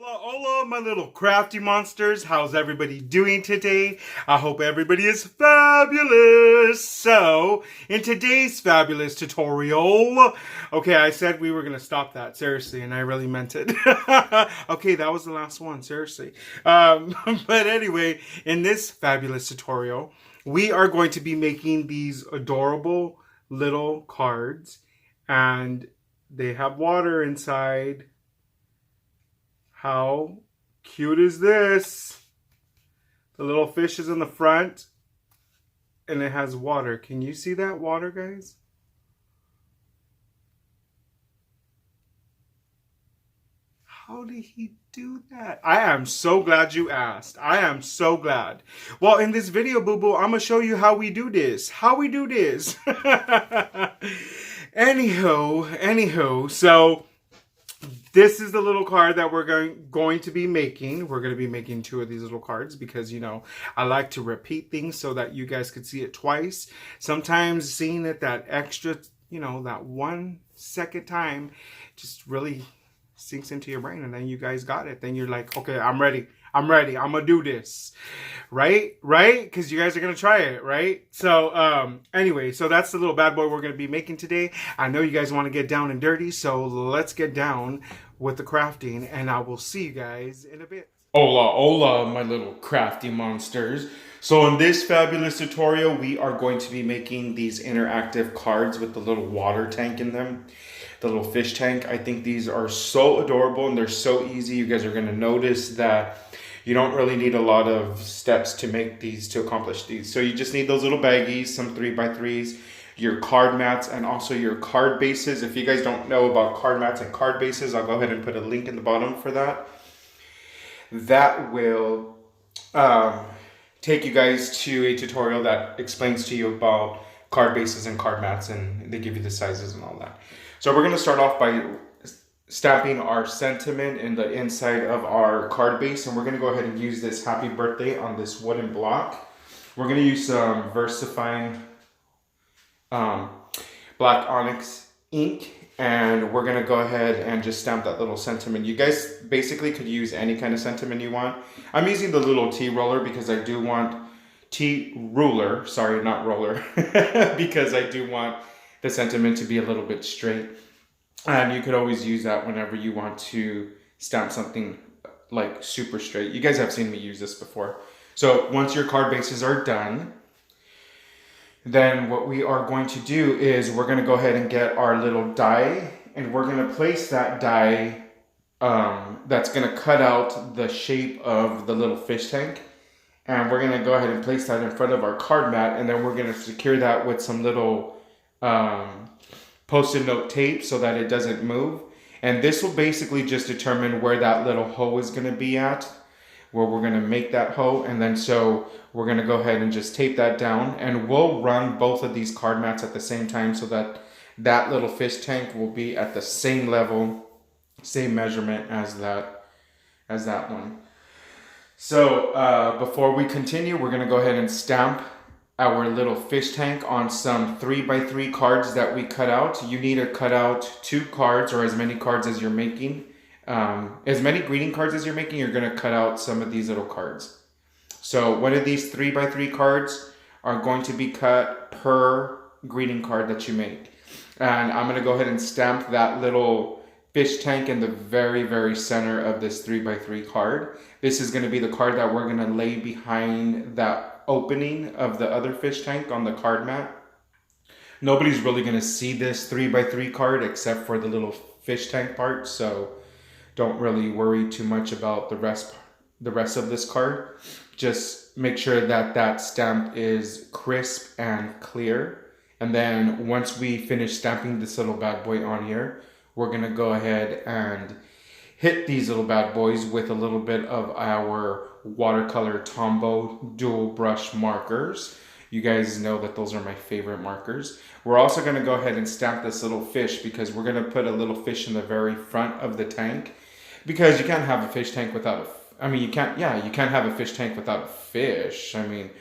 Hola, my little crafty monsters. How's everybody doing today? I hope everybody is fabulous. So, in today's fabulous tutorial, okay, I said we were going to stop that, seriously, and I really meant it. Okay, that was the last one, seriously. But anyway, in this fabulous tutorial, we are going to be making these adorable little cards, and they have water inside. How cute is this? The little fish is in the front and it has water. Can you see that water, guys? How did he do that? I am so glad you asked. I am so glad. Well, in this video, boo-boo, I'm going to show you how we do this. Anywho, so this is the little card that we're going to be making. We're going to be making 2 of these little cards because, you know, I like to repeat things so that you guys could see it twice. Sometimes seeing it that extra, you know, that 1 second time just really sinks into your brain, and then you guys got it. Then you're like, okay, I'm ready. I'm going to do this. Right? Because you guys are going to try it, right? So, anyway, so that's the little bad boy we're going to be making today. I know you guys want to get down and dirty, so let's get down with the crafting, and I will see you guys in a bit. Hola, my little crafty monsters. So in this fabulous tutorial, we are going to be making these interactive cards with the little water tank in them. The little fish tank. I think these are so adorable and they're so easy. You guys are going to notice that you don't really need a lot of steps to make these, to accomplish these. So you just need those little baggies, some 3x3s, your card mats, and also your card bases. If you guys don't know about card mats and card bases, I'll go ahead and put a link in the bottom for that. That will take you guys to a tutorial that explains to you about card bases and card mats, and they give you the sizes and all that. So we're going to start off by stamping our sentiment in the inside of our card base, and we're going to go ahead and use this happy birthday on this wooden block. We're going to use some VersaFine black onyx ink, and we're going to go ahead and just stamp that little sentiment. You guys basically could use any kind of sentiment you want. I'm using the little T roller because I do want sorry, not roller, because I do want the sentiment to be a little bit straight. And you could always use that whenever you want to stamp something like super straight. You guys have seen me use this before. So once your card bases are done, then what we are going to do is we're going to go ahead and get our little die, and we're going to place that die that's going to cut out the shape of the little fish tank. And we're going to go ahead and place that in front of our card mat, and then we're going to secure that with some little post-it note tape so that it doesn't move. And this will basically just determine where that little hoe is going to be at, where we're going to make that hoe. And then so we're going to go ahead and just tape that down, and we'll run both of these card mats at the same time so that that little fish tank will be at the same level, same measurement as that one. So before we continue, we're going to go ahead and stamp our little fish tank on some 3x3 cards that we cut out. You need to cut out 2 cards, or as many cards as you're making. As many greeting cards as you're making, you're going to cut out some of these little cards. So one of these 3x3 cards are going to be cut per greeting card that you make. And I'm going to go ahead and stamp that little fish tank in the very, very center of this 3x3 card. This is going to be the card that we're going to lay behind that opening of the other fish tank on the card mat. Nobody's really going to see this 3x3 card except for the little fish tank part, so don't really worry too much about the rest of this card. Just make sure that that stamp is crisp and clear. And then once we finish stamping this little bad boy on here, we're going to go ahead and hit these little bad boys with a little bit of our watercolor Tombow dual brush markers. You guys know that those are my favorite markers. We're also going to go ahead and stamp this little fish because we're going to put a little fish in the very front of the tank, because you can't have a fish tank without you can't have a fish tank without a fish. I mean,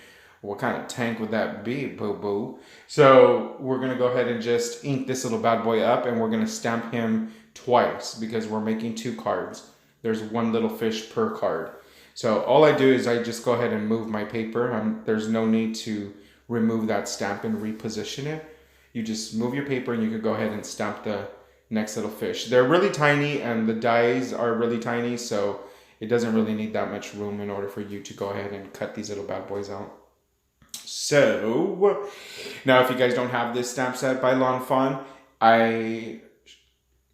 what kind of tank would that be, boo-boo? So we're going to go ahead and just ink this little bad boy up, and we're going to stamp him twice because we're making 2 cards. There's 1 little fish per card. So all I do is I just go ahead and move my paper. There's no need to remove that stamp and reposition it. You just move your paper and you can go ahead and stamp the next little fish. They're really tiny and the dies are really tiny, so it doesn't really need that much room in order for you to go ahead and cut these little bad boys out. So now if you guys don't have this stamp set by Lawn Fawn, I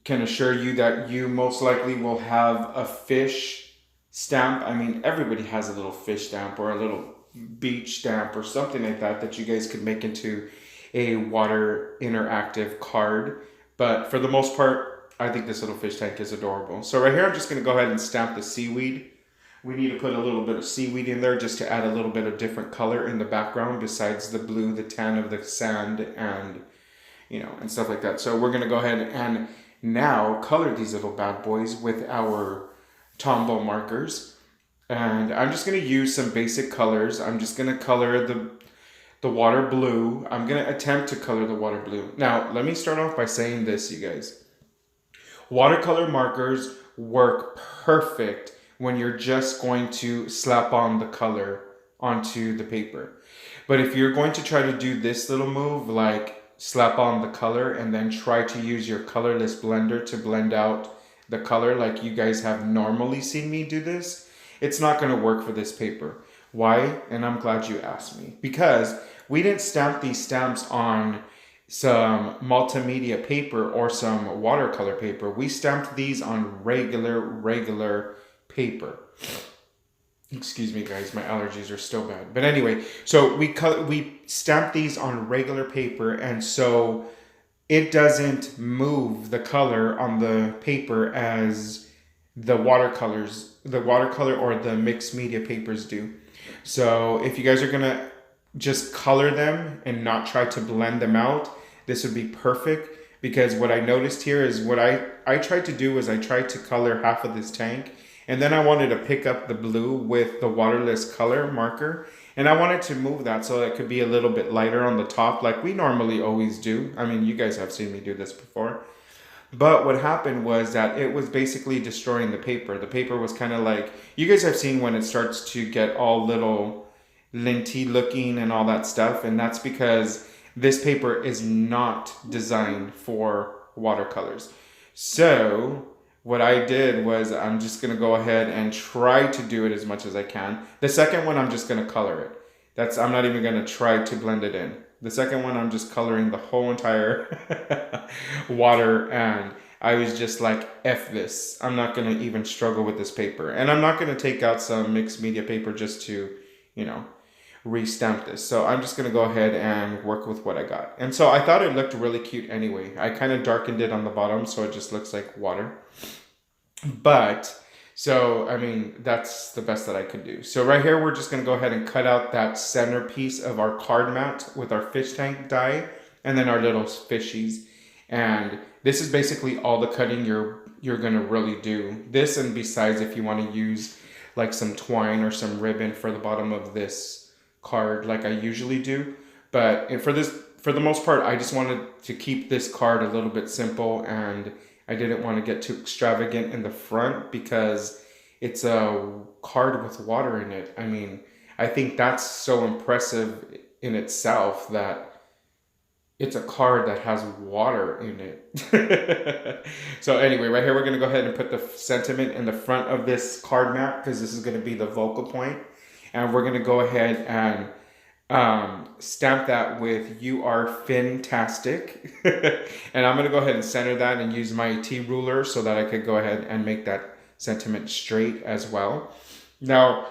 can assure you that you most likely will have a fish stamp. I mean, everybody has a little fish stamp or a little beach stamp or something like that that you guys could make into a water interactive card. But for the most part, I think this little fish tank is adorable. So right here, I'm just going to go ahead and stamp the seaweed. We need to put a little bit of seaweed in there just to add a little bit of different color in the background besides the blue, the tan of the sand, and and stuff like that. So we're going to go ahead and now color these little bad boys with our Tombow markers. And I'm just going to use some basic colors. I'm just going to color the water blue. I'm going to attempt to color the water blue. Now, let me start off by saying this, you guys. Watercolor markers work perfect when you're just going to slap on the color onto the paper. But if you're going to try to do this little move, like slap on the color and then try to use your colorless blender to blend out the color like you guys have normally seen me do this, it's not going to work for this paper. Why? And I'm glad you asked me. Because we didn't stamp these stamps on some multimedia paper or some watercolor paper. We stamped these on regular paper. Excuse me, guys, my allergies are still bad. But anyway, so we stamped these on regular paper, and so it doesn't move the color on the paper as the watercolor or the mixed media papers do. So if you guys are gonna just color them and not try to blend them out, this would be perfect. Because what I noticed here is what I tried to do was I tried to color half of this tank, and then I wanted to pick up the blue with the waterless color marker, and I wanted to move that so it could be a little bit lighter on the top like we normally always do. I mean, you guys have seen me do this before. But what happened was that it was basically destroying the paper. The paper was kind of like, you guys have seen when it starts to get all little linty looking and all that stuff, and that's because this paper is not designed for watercolors. So what I did was I'm just going to go ahead and try to do it as much as I can. The second one, I'm just going to color it. I'm not even going to try to blend it in. The second one, I'm just coloring the whole entire water, and I was just like, F this. I'm not going to even struggle with this paper. And I'm not going to take out some mixed media paper just to, restamp this. So I'm just going to go ahead and work with what I got. And so I thought it looked really cute anyway. I kind of darkened it on the bottom so it just looks like water. But, so, I mean, that's the best that I could do. So right here, we're just going to go ahead and cut out that center piece of our card mat with our fish tank die and then our little fishies. And this is basically all the cutting you're going to really do. This, and besides, if you want to use like some twine or some ribbon for the bottom of this card like I usually do. But for the most part, I just wanted to keep this card a little bit simple, and I didn't want to get too extravagant in the front because it's a card with water in it. I mean, I think that's so impressive in itself that it's a card that has water in it. So anyway, right here, we're going to go ahead and put the sentiment in the front of this card mat because this is going to be the focal point. And we're going to go ahead and stamp that with "You are fantastic," and I'm gonna go ahead and center that and use my T ruler so that I could go ahead and make that sentiment straight as well. Now,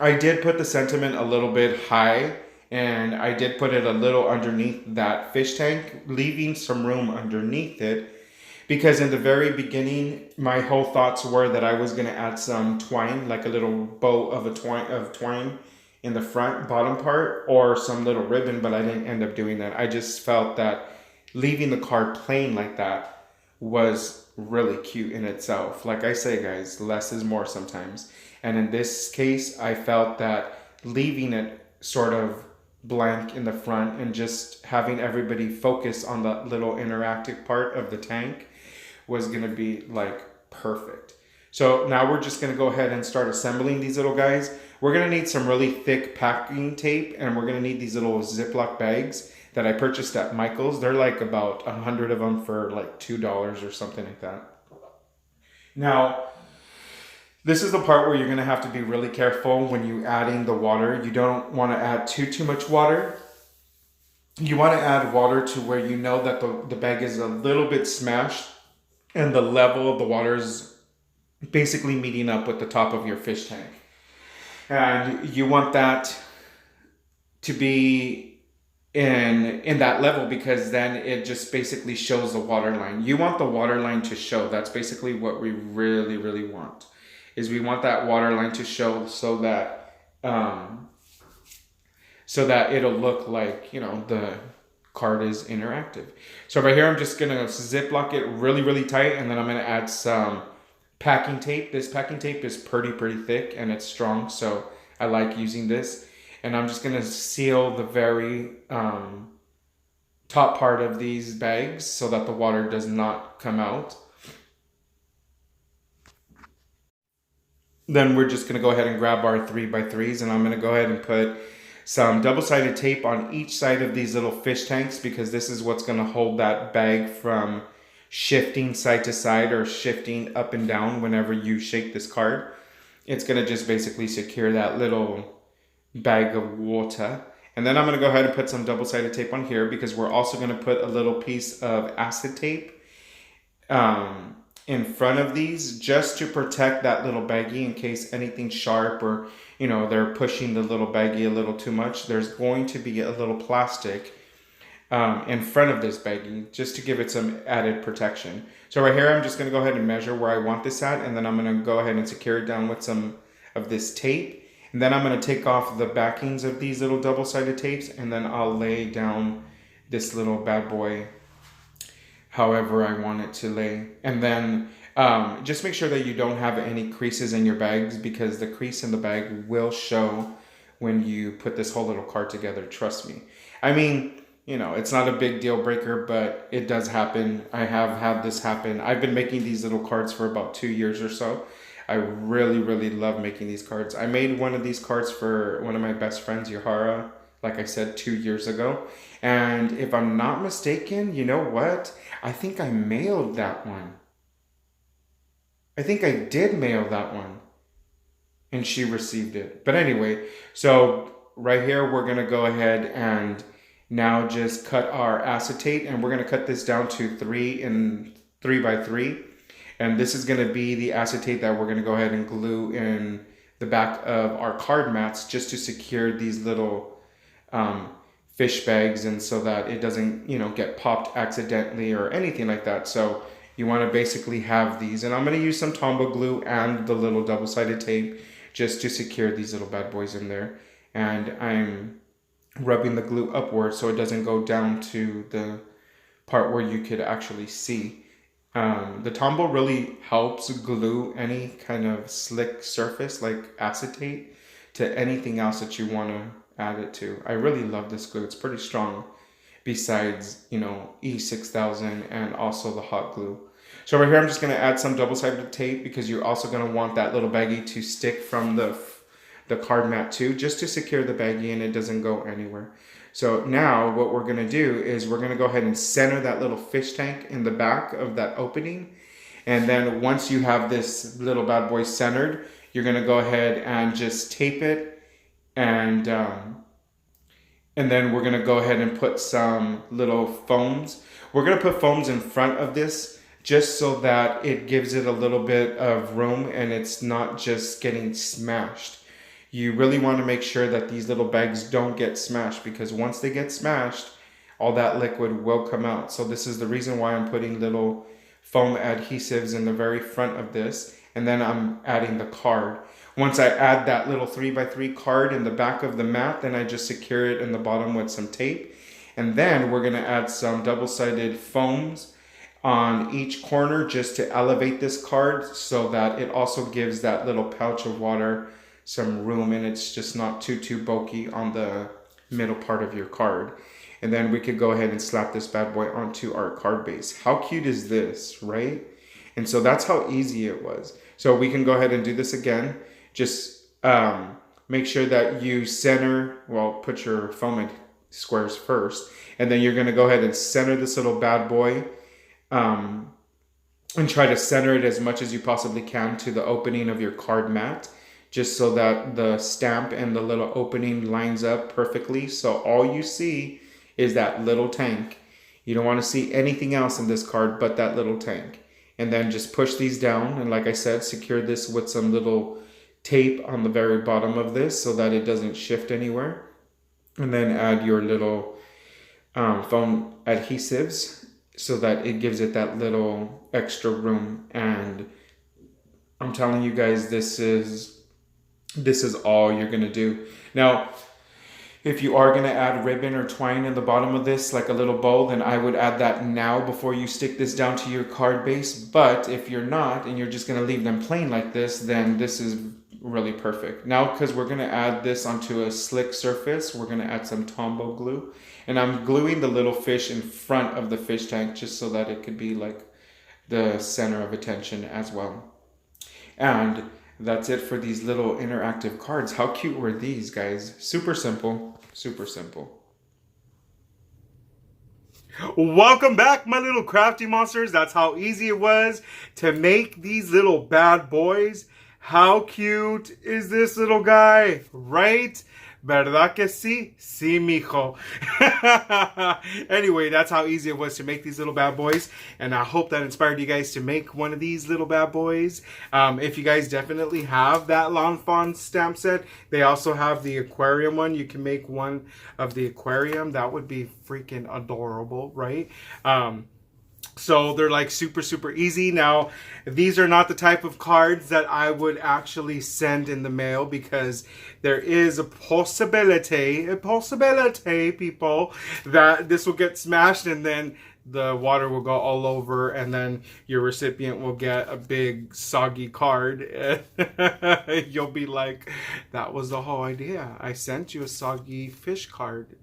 I did put the sentiment a little bit high, and I did put it a little underneath that fish tank, leaving some room underneath it, because in the very beginning, my whole thoughts were that I was going to add some twine, like a little bow of twine in the front bottom part, or some little ribbon, but I didn't end up doing that. I just felt that leaving the card plain like that was really cute in itself. Like I say, guys, less is more sometimes. And in this case, I felt that leaving it sort of blank in the front and just having everybody focus on the little interactive part of the tank was going to be like perfect. So now we're just going to go ahead and start assembling these little guys. We're going to need some really thick packing tape, and we're going to need these little Ziploc bags that I purchased at Michael's. They're like about 100 of them for like $2 or something like that. Now, this is the part where you're going to have to be really careful when you adding the water. You don't want to add too much water. You want to add water to where you know that the bag is a little bit smashed and the level of the water is basically meeting up with the top of your fish tank. And you want that to be in that level, because then it just basically shows the water line. You want the water line to show. That's basically what we really want. Is we want that water line to show so that it'll look like, you know, the card is interactive. So right here, I'm just gonna Ziploc it really tight, and then I'm gonna add some packing tape. This packing tape is pretty thick and it's strong, so I like using this. And I'm just gonna seal the very top part of these bags so that the water does not come out. Then we're just going to go ahead and grab our 3x3s, and I'm going to go ahead and put some double-sided tape on each side of these little fish tanks, because this is what's going to hold that bag from shifting side to side or shifting up and down whenever you shake this card. It's going to just basically secure that little bag of water. And then I'm going to go ahead and put some double-sided tape on here, because we're also going to put a little piece of acetate in front of these, just to protect that little baggie in case anything sharp, or, you know, they're pushing the little baggie a little too much. There's going to be a little plastic in front of this baggie, just to give it some added protection. So right here, I'm just going to go ahead and measure where I want this at, and then I'm going to go ahead and secure it down with some of this tape. And then I'm going to take off the backings of these little double-sided tapes, and then I'll lay down this little bad boy however I want it to lay. And then just make sure that you don't have any creases in your bags, because the crease in the bag will show when you put this whole little card together. Trust me. I mean, you know, it's not a big deal breaker, but it does happen. I have had this happen. I've been making these little cards for about 2 years or so. I really love making these cards. I made one of these cards for one of my best friends, Yahara, like I said, 2 years ago. And if I'm not mistaken, you know what? I think I mailed that one. I think I did mail that one. And she received it. But anyway, so right here, we're going to go ahead and now just cut our acetate. And we're going to cut this down to 3x3. And this is going to be the acetate that we're going to go ahead and glue in the back of our card mats, just to secure these little fish bags, and so that it doesn't, you know, get popped accidentally or anything like that. So you want to basically have these, and I'm going to use some Tombow glue and the little double-sided tape just to secure these little bad boys in there. And I'm rubbing the glue upwards so it doesn't go down to the part where you could actually see. The Tombow really helps glue any kind of slick surface like acetate to anything else that you want to add it to. I really love this glue. It's pretty strong, besides, you know, E6000 and also the hot glue. So right here, I'm just going to add some double-sided tape, because you're also going to want that little baggie to stick from the card mat too, just to secure the baggie and it doesn't go anywhere. So now what we're going to do is we're going to go ahead and center that little fish tank in the back of that opening. And then once you have this little bad boy centered, you're going to go ahead and just tape it and And then we're gonna go ahead and put some little foams. We're gonna put foams in front of this just so that it gives it a little bit of room and it's not just getting smashed. You really want to make sure that these little bags don't get smashed, because once they get smashed, all that liquid will come out. So this is the reason why I'm putting little foam adhesives in the very front of this, and then I'm adding the card. Once I add that little 3x3 card in the back of the mat, then I just secure it in the bottom with some tape. And then we're gonna add some double-sided foams on each corner just to elevate this card so that it also gives that little pouch of water some room and it's just not too bulky on the middle part of your card. And then we could go ahead and slap this bad boy onto our card base. How cute is this, right? And so that's how easy it was. So we can go ahead and do this again. Just make sure that you center, well, put your foam squares first, and then you're gonna go ahead and center this little bad boy and try to center it as much as you possibly can to the opening of your card mat, just so that the stamp and the little opening lines up perfectly. So all you see is that little tank. You don't want to see anything else in this card but that little tank. And then just push these down, and like I said, secure this with some little tape on the very bottom of this so that it doesn't shift anywhere. And then add your little foam adhesives so that it gives it that little extra room. And I'm telling you guys, this is all you're gonna do. Now, if you are gonna add ribbon or twine in the bottom of this, like a little bow, then I would add that now before you stick this down to your card base. But if you're not, and you're just gonna leave them plain like this, then this is really perfect. Now, because we're gonna add this onto a slick surface, we're gonna add some Tombow glue. And I'm gluing the little fish in front of the fish tank just so that it could be like the center of attention as well. And that's it for these little interactive cards. How cute were these, guys? Super simple, super simple. Welcome back, my little crafty monsters. That's how easy it was to make these little bad boys. How cute is this little guy, right? ¿Verdad que sí? Sí, mijo. Anyway, that's how easy it was to make these little bad boys. And I hope that inspired you guys to make one of these little bad boys. If you guys definitely have that Lawn Fawn stamp set, they also have the aquarium one. You can make one of the aquarium. That would be freaking adorable, right? So they're like super easy. Now, these are not the type of cards that I would actually send in the mail, because there is a possibility, people, that this will get smashed and then the water will go all over and then your recipient will get a big soggy card. You'll be like, that was the whole idea. I sent you a soggy fish card.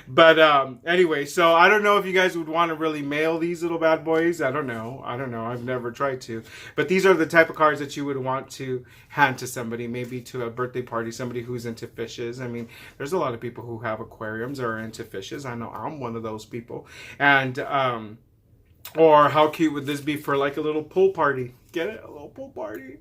But anyway, so I don't know if you guys would want to really mail these little bad boys. I don't know. I've never tried to. But these are the type of cards that you would want to hand to somebody, maybe to a birthday party, somebody who's into fishes. I mean, there's a lot of people who have aquariums or are into fishes. I know I'm one of those people. And or how cute would this be for like a little pool party? Get it? A little pool party.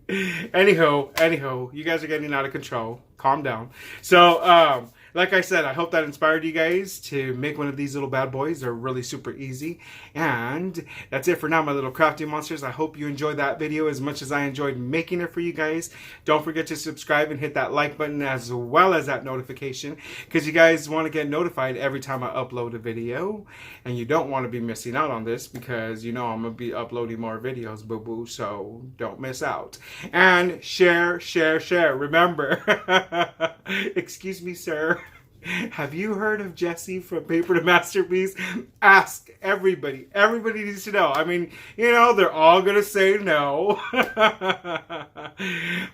Anyhow, you guys are getting out of control. Calm down. So like I said, I hope that inspired you guys to make one of these little bad boys. They're really super easy. And that's it for now, my little crafty monsters. I hope you enjoyed that video as much as I enjoyed making it for you guys. Don't forget to subscribe and hit that like button as well as that notification, because you guys want to get notified every time I upload a video. And you don't want to be missing out on this, because you know I'm going to be uploading more videos, boo-boo. So don't miss out. And share. Remember, excuse me, sir. Have you heard of Jesse from Paper to Masterpiece? Ask everybody. Everybody needs to know. I mean, you know, they're all going to say no.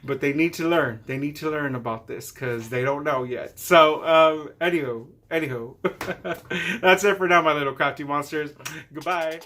But they need to learn. They need to learn about this because they don't know yet. So, anywho. That's it for now, my little crafty monsters. Goodbye.